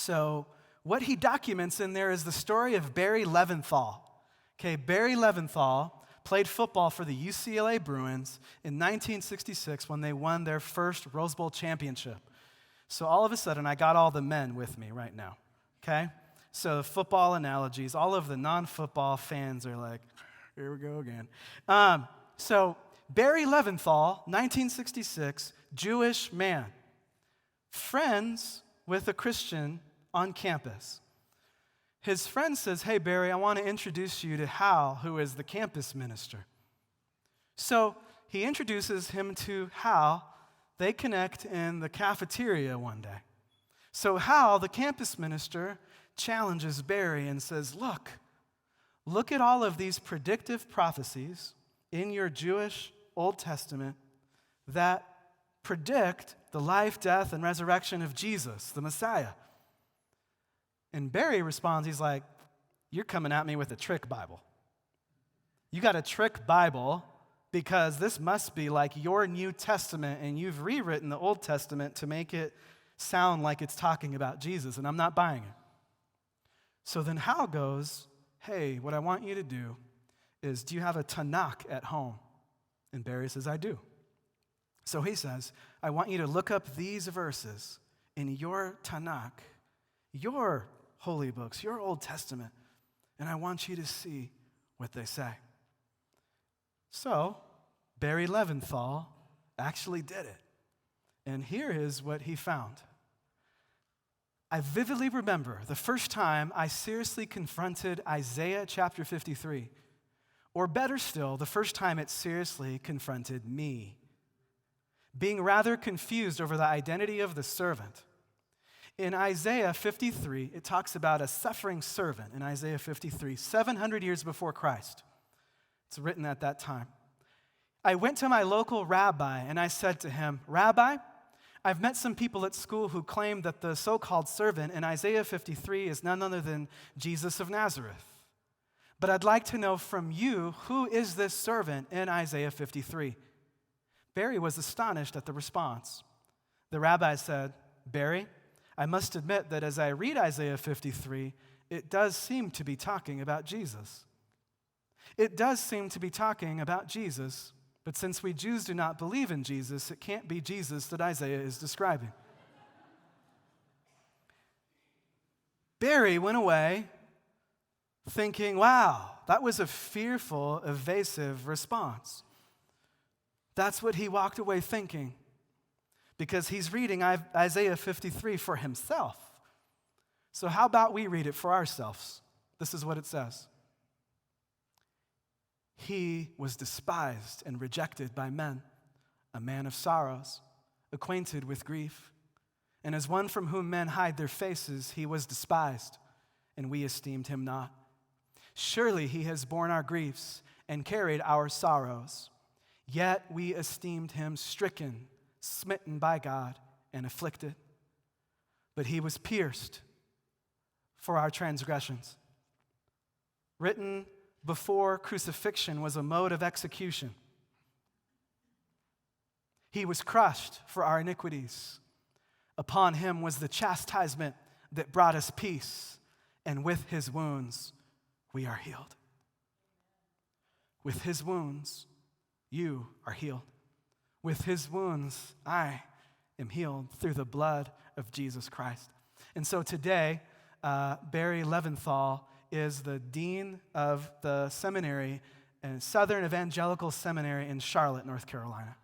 So what he documents in there is the story of Barry Leventhal. Okay, Barry Leventhal played football for the UCLA Bruins in 1966 when they won their first Rose Bowl championship. So all of a sudden, I got all the men with me right now, okay? So football analogies, all of the non-football fans are like, here we go again. So Barry Leventhal, 1966, Jewish man, friends with a Christian on campus. His friend says, hey, Barry, I want to introduce you to Hal, who is the campus minister. So he introduces him to Hal. They connect in the cafeteria one day. So Hal, the campus minister, challenges Barry and says, look at all of these predictive prophecies in your Jewish Old Testament that predict the life, death, and resurrection of Jesus, the Messiah. And Barry responds, he's like, you're coming at me with a trick Bible. You got a trick Bible because this must be like your New Testament, and you've rewritten the Old Testament to make it sound like it's talking about Jesus, and I'm not buying it. So then Hal goes, hey, what I want you to do is, do you have a Tanakh at home? And Barry says, I do. So he says, I want you to look up these verses in your Tanakh, your holy books, your Old Testament, and I want you to see what they say. So Barry Leventhal actually did it. And here is what he found. I vividly remember the first time I seriously confronted Isaiah chapter 53, or better still, the first time it seriously confronted me, being rather confused over the identity of the servant. In Isaiah 53, it talks about a suffering servant in Isaiah 53, 700 years before Christ. It's written at that time. I went to my local rabbi and I said to him, Rabbi, I've met some people at school who claim that the so-called servant in Isaiah 53 is none other than Jesus of Nazareth. But I'd like to know from you, who is this servant in Isaiah 53? Barry was astonished at the response. The rabbi said, Barry, I must admit that as I read Isaiah 53, it does seem to be talking about Jesus. It does seem to be talking about Jesus, but since we Jews do not believe in Jesus, it can't be Jesus that Isaiah is describing. Barry went away thinking, wow, that was a fearful, evasive response. That's what he walked away thinking, because he's reading Isaiah 53 for himself. So how about we read it for ourselves? This is what it says. He was despised and rejected by men, a man of sorrows, acquainted with grief. And as one from whom men hide their faces, he was despised, and we esteemed him not. Surely he has borne our griefs and carried our sorrows. Yet we esteemed him stricken, smitten by God, and afflicted. But he was pierced for our transgressions. Written before crucifixion was a mode of execution. He was crushed for our iniquities. Upon him was the chastisement that brought us peace, and with his wounds we are healed. With his wounds, you are healed. With his wounds, I am healed through the blood of Jesus Christ. And so today, Barry Leventhal is the dean of the seminary, Southern Evangelical Seminary in Charlotte, North Carolina.